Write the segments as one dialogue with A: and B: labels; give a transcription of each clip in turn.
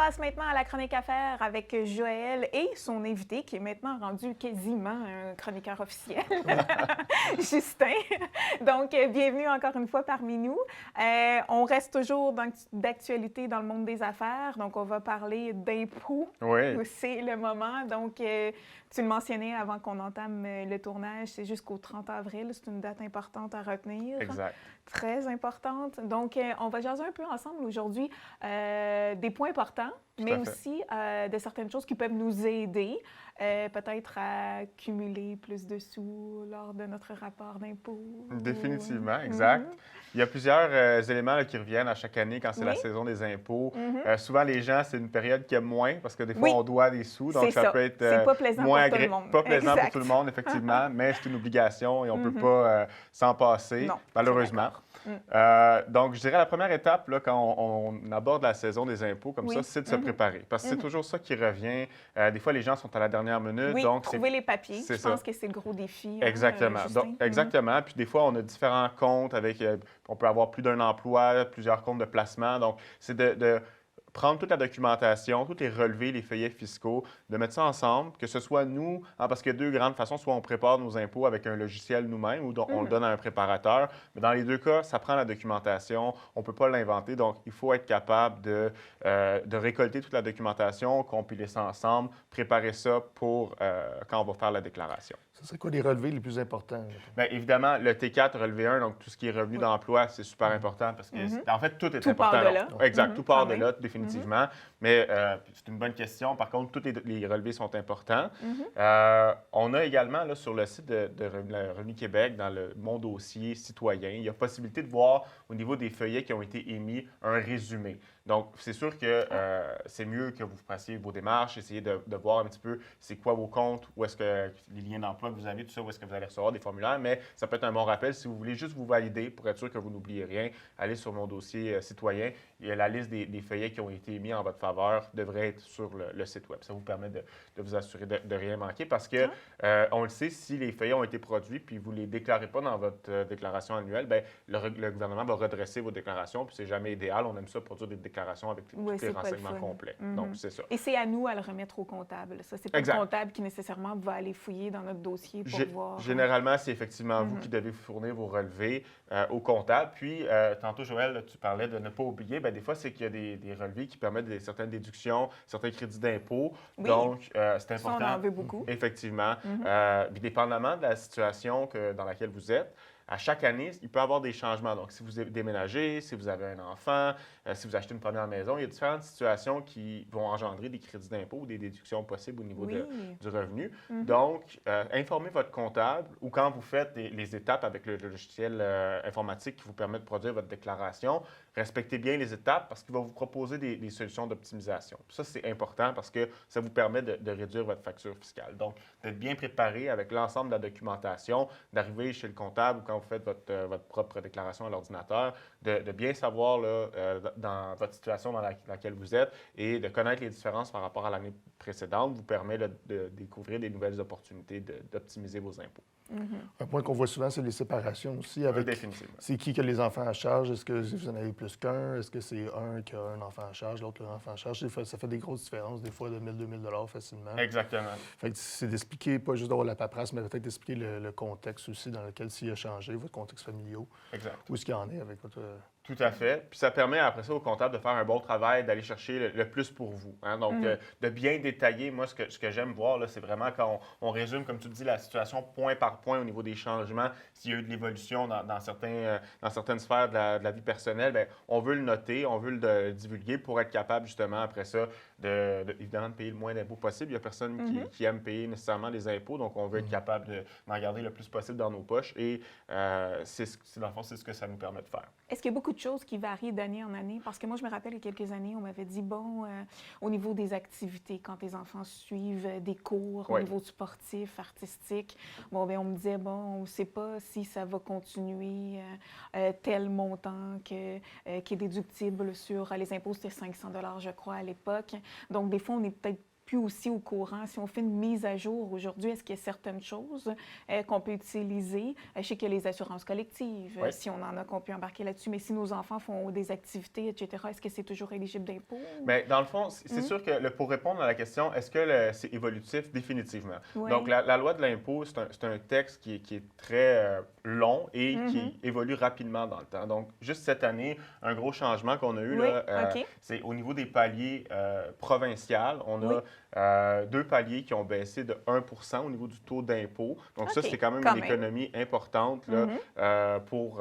A: passe maintenant à la chronique affaires avec Joël et son invité qui est maintenant rendu quasiment un chroniqueur officiel, Justin. Donc, bienvenue encore une fois parmi nous. On reste toujours d'actualité dans le monde des affaires, donc on va parler d'impôts.
B: Oui.
A: C'est le moment. Donc, tu le mentionnais avant qu'on entame le tournage, c'est jusqu'au 30 avril. C'est une date importante à retenir.
B: Exact.
A: Très importante. Donc, on va jaser un peu ensemble aujourd'hui des points importants, mais aussi de certaines choses qui peuvent nous aider peut-être à cumuler plus de sous lors de notre rapport d'impôt.
B: Définitivement, exact. Il y a plusieurs éléments là, qui reviennent à chaque année quand c'est la saison des impôts. Souvent, les gens, c'est une période qui aime moins parce que des fois, on doit des sous, donc ça peut être
A: c'est pas plaisant
B: moins
A: pour tout le monde.
B: Pas plaisant pour tout le monde, effectivement, mais c'est une obligation et on ne peut pas s'en passer,
A: non,
B: malheureusement. Donc, je dirais la première étape, là, quand on aborde la saison des impôts comme ça, c'est de se préparer. Parce que c'est toujours ça qui revient. Des fois, les gens sont à la dernière minute.
A: Oui,
B: donc
A: trouver les papiers. Je pense que c'est le gros défi.
B: Exactement. Donc, exactement. Puis des fois, on a différents comptes avec... on peut avoir plus d'un emploi, plusieurs comptes de placement. Donc, c'est de prendre toute la documentation, tous les relevés, les feuillets fiscaux, de mettre ça ensemble, que ce soit nous, parce qu'il y a deux grandes façons, soit on prépare nos impôts avec un logiciel nous-mêmes ou on le donne à un préparateur, mais dans les deux cas, ça prend la documentation, on ne peut pas l'inventer, donc il faut être capable de récolter toute la documentation, compiler ça ensemble, préparer ça pour quand on va faire la déclaration.
C: Ce serait quoi les relevés les plus importants?
B: Bien, évidemment, le T4, relevé 1, donc tout ce qui est revenu d'emploi, c'est super important parce que, en fait, tout est important.
A: Part de là.
B: Exact, tout part de là, définitivement. Mais c'est une bonne question. Par contre, tous les relevés sont importants. On a également, là, sur le site de Revenu Québec, dans Mon dossier citoyen, il y a possibilité de voir au niveau des feuillets qui ont été émis un résumé. Donc, c'est sûr que c'est mieux que vous fassiez vos démarches, essayez de voir un petit peu c'est quoi vos comptes, où est-ce que les liens d'emploi que vous avez, tout ça, où est-ce que vous allez recevoir des formulaires, mais ça peut être un bon rappel. Si vous voulez juste vous valider pour être sûr que vous n'oubliez rien, allez sur Mon dossier citoyen. Il y a la liste des feuillets qui ont été émis en votre faveur devrait être sur le site web. Ça vous permet de vous assurer de rien manquer parce que, on le sait, si les feuillets ont été produits puis vous ne les déclarez pas dans votre déclaration annuelle, bien, le gouvernement va redresser vos déclarations puis c'est jamais idéal. On aime ça produire des déclarations avec tous les renseignements complets. Donc, c'est ça.
A: Et c'est à nous à le remettre au comptable. Ça, c'est pas le comptable qui nécessairement va aller fouiller dans notre dossier pour voir.
B: Généralement, c'est effectivement vous qui devez fournir vos relevés au comptable. Puis, tantôt, Joël, là, tu parlais de ne pas oublier. Bien, des fois, c'est qu'il y a des relevés qui permettent certaines déductions, certains crédits d'impôt.
A: Oui.
B: Donc, c'est important.
A: Ça, on en veut beaucoup.
B: Effectivement. Puis, dépendamment de la situation dans laquelle vous êtes, à chaque année, il peut y avoir des changements. Donc, si vous déménagez, si vous avez un enfant, si vous achetez une première maison, il y a différentes situations qui vont engendrer des crédits d'impôt ou des déductions possibles au niveau du revenu. Donc, informez votre comptable ou quand vous faites les étapes avec le logiciel informatique qui vous permet de produire votre déclaration, respectez bien les étapes parce qu'il va vous proposer des solutions d'optimisation. Ça, c'est important parce que ça vous permet de réduire votre facture fiscale. Donc, d'être bien préparé avec l'ensemble de la documentation, d'arriver chez le comptable ou quand vous faites votre propre déclaration à l'ordinateur, de bien savoir là, dans votre situation dans laquelle vous êtes et de connaître les différences par rapport à l'année précédente vous permet de découvrir des nouvelles opportunités d'optimiser vos impôts.
C: Un point qu'on voit souvent, c'est les séparations aussi.
B: Définitivement.
C: C'est qui a les enfants à charge? Est-ce que vous en avez plus qu'un? Est-ce que c'est un qui a un enfant à charge, l'autre un enfant à charge? Ça fait des grosses différences, des fois de 1 000 $2 000 facilement.
B: Exactement.
C: Fait que c'est d'expliquer, pas juste d'avoir la paperasse, mais peut-être d'expliquer le contexte aussi dans lequel s'il a changé, votre contexte familial.
B: Exact.
C: Où est-ce qu'il en est avec votre...
B: Tout à fait. Puis ça permet après ça au comptable de faire un bon travail, d'aller chercher le plus pour vous. Hein? Donc, de bien détailler, moi, ce que j'aime voir, là, c'est vraiment quand on résume, comme tu dis, la situation point par point au niveau des changements, s'il y a eu de l'évolution dans certaines sphères de la vie personnelle, bien, on veut le noter, on veut le divulguer pour être capable, justement, après ça, évidemment, de payer le moins d'impôts possible. Il n'y a personne qui aime payer nécessairement les impôts, donc on veut être capable d'en garder le plus possible dans nos poches et dans le fond, c'est ce que ça nous permet de faire.
A: Est-ce qu'il y a beaucoup de choses qui varient d'année en année? Parce que moi, je me rappelle, il y a quelques années, on m'avait dit, au niveau des activités, quand tes enfants suivent des cours, au niveau sportif, artistique, on me disait, on ne sait pas si ça va continuer tel montant qui est déductible sur les impôts, c'était 500 $, je crois, à l'époque. Donc, des fois, on est peut-être plus aussi au courant. Si on fait une mise à jour aujourd'hui, est-ce qu'il y a certaines choses qu'on peut utiliser? Je sais qu'il y a les assurances collectives,
B: Oui.
A: si on en a qu'on peut embarquer là-dessus, mais si nos enfants font des activités, etc., est-ce que c'est toujours éligible d'impôt?
B: Bien, dans le fond, c'est sûr que pour répondre à la question, est-ce que c'est évolutif? Définitivement.
A: Oui.
B: Donc, la loi de l'impôt, c'est un texte qui est très long et qui évolue rapidement dans le temps. Donc, juste cette année, un gros changement qu'on a eu,
A: Oui,
B: là,
A: OK.
B: c'est au niveau des paliers provinciaux. On a deux paliers qui ont baissé de 1 au niveau du taux d'impôt. Donc, ça,
A: OK,
B: c'est quand même
A: quand
B: une
A: même.
B: économie importante là, pour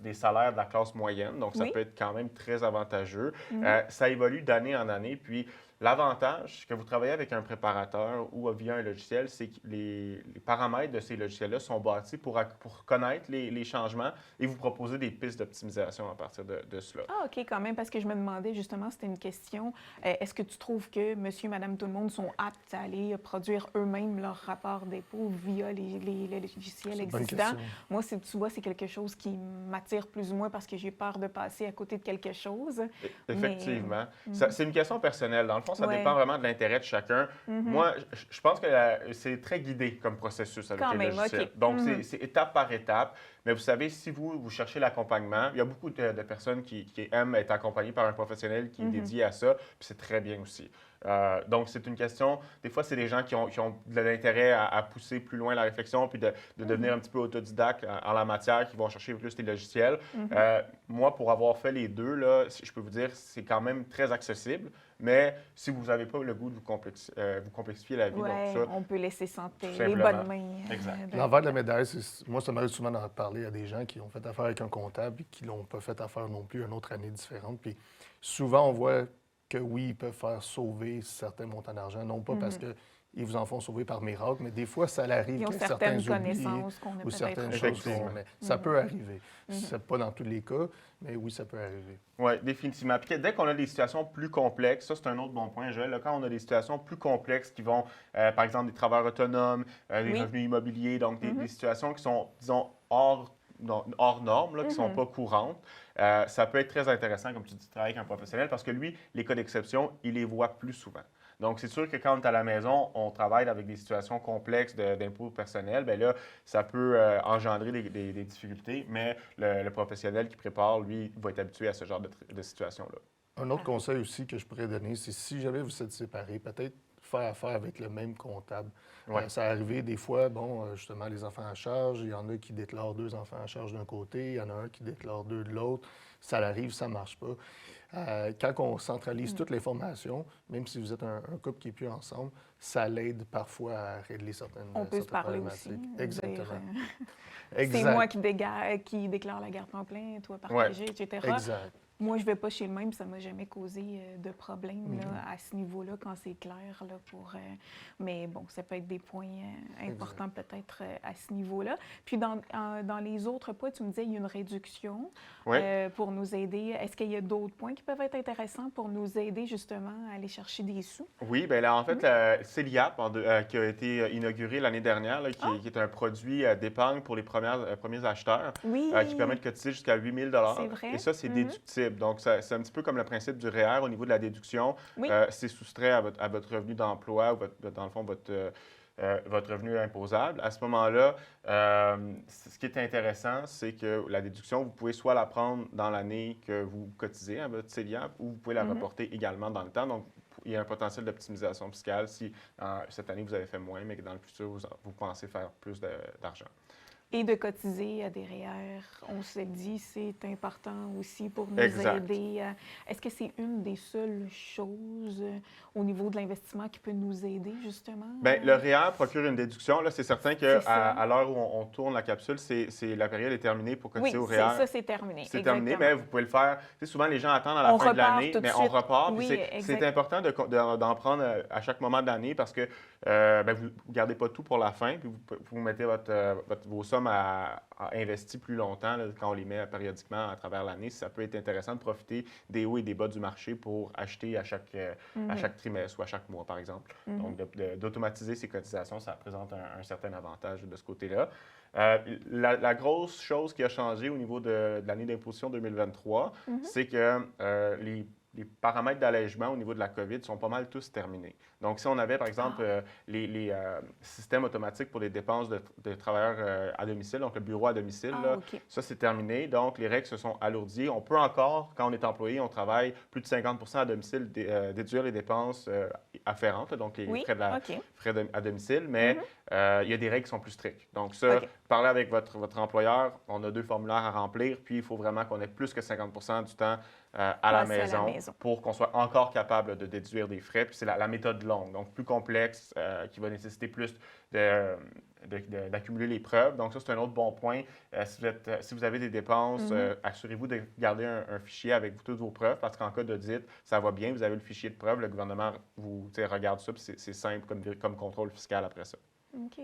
B: des salaires de la classe moyenne. Donc, ça
A: Oui.
B: peut être quand même très avantageux.
A: Mhm.
B: Ça évolue d'année en année. Puis, l'avantage que vous travaillez avec un préparateur ou via un logiciel, c'est que les paramètres de ces logiciels-là sont bâtis pour connaître les changements et vous proposer des pistes d'optimisation à partir de cela.
A: Ah, OK, quand même, parce que je me demandais justement, c'était une question, est-ce que tu trouves que monsieur, madame, tout le monde sont aptes à aller produire eux-mêmes leur rapport d'impôt via les logiciels
C: C'est une bonne
A: existants?
C: question.
A: Moi, tu vois, c'est quelque chose qui m'attire plus ou moins parce que j'ai peur de passer à côté de quelque chose.
B: Effectivement.
A: Mais-
B: C'est une question personnelle. Dans le fond, ça
A: Ouais.
B: dépend vraiment de l'intérêt de chacun. Moi, je pense que c'est très guidé comme processus avec
A: Quand
B: les
A: même,
B: logiciels.
A: OK.
B: Donc, c'est étape par étape. Mais vous savez, si vous cherchez l'accompagnement, il y a beaucoup de personnes qui aiment être accompagnées par un professionnel qui est dédié à ça, puis c'est très bien aussi. Donc, c'est une question, des fois, c'est des gens qui ont de l'intérêt à pousser plus loin la réflexion, puis de devenir un petit peu autodidacte en la matière, qui vont chercher plus les logiciels. Moi, pour avoir fait les deux, là, je peux vous dire, c'est quand même très accessible, mais si vous n'avez pas le goût de vous complexifier la vie,
A: Ouais,
B: donc ça,
A: on peut laisser sentir
B: tout
A: les
B: simplement.
A: bonnes mains.
B: Exact.
C: L'envers de la médaille, moi, ça m'arrive souvent d'en parler à des gens qui ont fait affaire avec un comptable et qui n'ont pas fait affaire non plus une autre année différente. Puis souvent, on voit que oui, ils peuvent faire sauver certains montants d'argent, non pas parce qu'ils vous en font sauver par miracle, mais des fois, ça arrive
A: Ils ont
C: que
A: certaines
C: certains oublient
A: connaissances qu'on a
C: ou
A: peut-être
C: certaines
A: pas.
C: choses
B: Effectivement.
C: mais ça peut arriver. C'est pas dans tous les cas, mais oui, ça peut arriver.
B: Oui, définitivement. Puis dès qu'on a des situations plus complexes, ça c'est un autre bon point, Joël, là, quand on a des situations plus complexes qui vont, par exemple, des travailleurs autonomes, des
A: Oui.
B: revenus immobiliers, donc des situations qui sont, disons, hors normes, là, qui ne sont pas courantes, ça peut être très intéressant, comme tu dis, de travailler avec un professionnel parce que lui, les cas d'exception, il les voit plus souvent. Donc, c'est sûr que quand on est à la maison, on travaille avec des situations complexes d'impôts personnels, bien là, ça peut engendrer des difficultés, mais le professionnel qui prépare, lui, va être habitué à ce genre de situation-là.
C: Un autre conseil aussi que je pourrais donner, c'est si jamais vous êtes séparés, peut-être faire affaire avec le même comptable.
B: Ouais.
C: Ça arrivé des fois, justement, les enfants à charge, il y en a qui déclarent 2 enfants à charge d'un côté, il y en a un qui déclare 2 de l'autre. Ça arrive, ça ne marche pas. Quand on centralise toute l'information, même si vous êtes un couple qui n'est plus ensemble, ça l'aide parfois à régler certaines
A: On peut se parler
C: problématiques.
A: aussi.
C: Exactement.
A: C'est
C: Exact.
A: moi qui déclare la garde en plein, toi partagé, etc.
C: Exact.
A: Moi, je ne vais pas chez le même, ça ne m'a jamais causé de problème là, à ce niveau-là, quand c'est clair. Là, mais bon, ça peut être des points importants peut-être à ce niveau-là. Puis dans les autres points, tu me disais qu'il y a une réduction pour nous aider. Est-ce qu'il y a d'autres points qui peuvent être intéressants pour nous aider justement à aller chercher des sous?
B: Oui, bien là, en fait, c'est l'IAP qui a été inauguré l'année dernière, là, qui est un produit d'épargne pour les premiers acheteurs,
A: Oui.
B: qui permet de cotiser jusqu'à 8 000
A: C'est vrai.
B: Et ça, c'est déductible. Donc, c'est un petit peu comme le principe du REER au niveau de la déduction.
A: Oui.
B: C'est soustrait à votre revenu d'emploi ou, dans le fond, votre revenu imposable. À ce moment-là, ce qui est intéressant, c'est que la déduction, vous pouvez soit la prendre dans l'année que vous cotisez à votre CELIAP ou vous pouvez la reporter également dans le temps. Donc, il y a un potentiel d'optimisation fiscale si cette année, vous avez fait moins, mais que dans le futur, vous pensez faire plus d'argent.
A: Et de cotiser à des REER, on se dit, c'est important aussi pour nous
B: Exact.
A: aider. Est-ce que c'est une des seules choses au niveau de l'investissement qui peut nous aider, justement?
B: Bien, le REER procure une déduction. Là, c'est certain qu'à
A: C'est ça.
B: à l'heure où on tourne la capsule, la période est terminée pour cotiser
A: Oui,
B: au REER.
A: ça, c'est terminé.
B: C'est terminé,
A: Exactement.
B: mais vous pouvez le faire. Tu sais, souvent, les gens attendent à la
A: On
B: fin de
A: repart
B: l'année,
A: tout de
B: mais on
A: suite.
B: repart. Puis
A: Oui,
B: c'est
A: exact.
B: important d'en prendre à chaque moment de l'année parce que ben, vous ne gardez pas tout pour la fin, puis vous mettez vos sommes à investir plus longtemps là, quand on les met périodiquement à travers l'année. Ça peut être intéressant de profiter des hauts et des bas du marché pour acheter à chaque trimestre ou à chaque mois, par exemple. Donc, d'automatiser ces cotisations, ça présente un certain avantage de ce côté-là. La grosse chose qui a changé au niveau de l'année d'imposition 2023, c'est que les paramètres d'allègement au niveau de la COVID sont pas mal tous terminés. Donc, si on avait, par exemple, les systèmes automatiques pour les dépenses de travailleurs à domicile, donc le bureau à domicile, là, ça, c'est terminé. Donc, les règles se sont alourdies. On peut encore, quand on est employé, on travaille plus de 50 à domicile, déduire les dépenses afférentes, donc les frais à domicile, mais il y a des règles qui sont plus strictes. Donc, ça, parlez avec votre employeur. On a 2 formulaires à remplir, puis il faut vraiment qu'on ait plus que 50 du temps à la maison pour qu'on soit encore capable de déduire des frais. Puis c'est la méthode longue, donc plus complexe, qui va nécessiter plus d'accumuler les preuves. Donc ça, c'est un autre bon point. Si vous avez des dépenses, assurez-vous de garder un fichier avec toutes vos preuves, parce qu'en cas d'audit, ça va bien, vous avez le fichier de preuves, le gouvernement vous regarde ça, puis c'est simple comme contrôle fiscal après ça.
A: OK,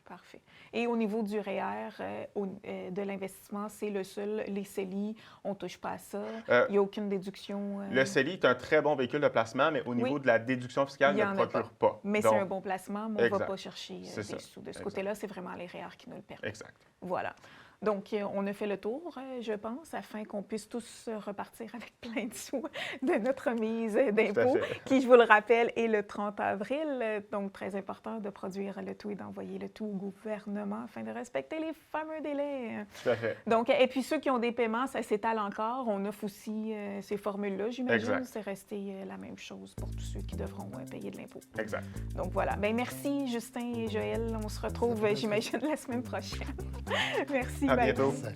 A: parfait. Et au niveau du REER, de l'investissement, c'est le seul, les CELI, on ne touche pas à ça, il n'y a aucune déduction?
B: Le CELI est un très bon véhicule de placement, mais au niveau de la déduction fiscale, il ne le procure pas.
A: Mais c'est un bon placement, mais on ne va pas chercher des sous. De ce côté-là, c'est vraiment les REER qui nous le permettent.
B: Exact.
A: Voilà. Donc, on a fait le tour, je pense, afin qu'on puisse tous repartir avec plein de sous de notre remise d'impôt, qui, je vous le rappelle, est le 30 avril. Donc, très important de produire le tout et d'envoyer le tout au gouvernement afin de respecter les fameux délais.
B: Tout à fait.
A: Donc, et puis, ceux qui ont des paiements, ça s'étale encore. On offre aussi ces formules-là, j'imagine. C'est resté la même chose pour tous ceux qui devront payer de l'impôt.
B: Exact.
A: Donc, voilà. Bien, merci, Justin et Joël. On se retrouve, j'imagine, la semaine prochaine. Merci.
B: À bientôt.
C: Salut.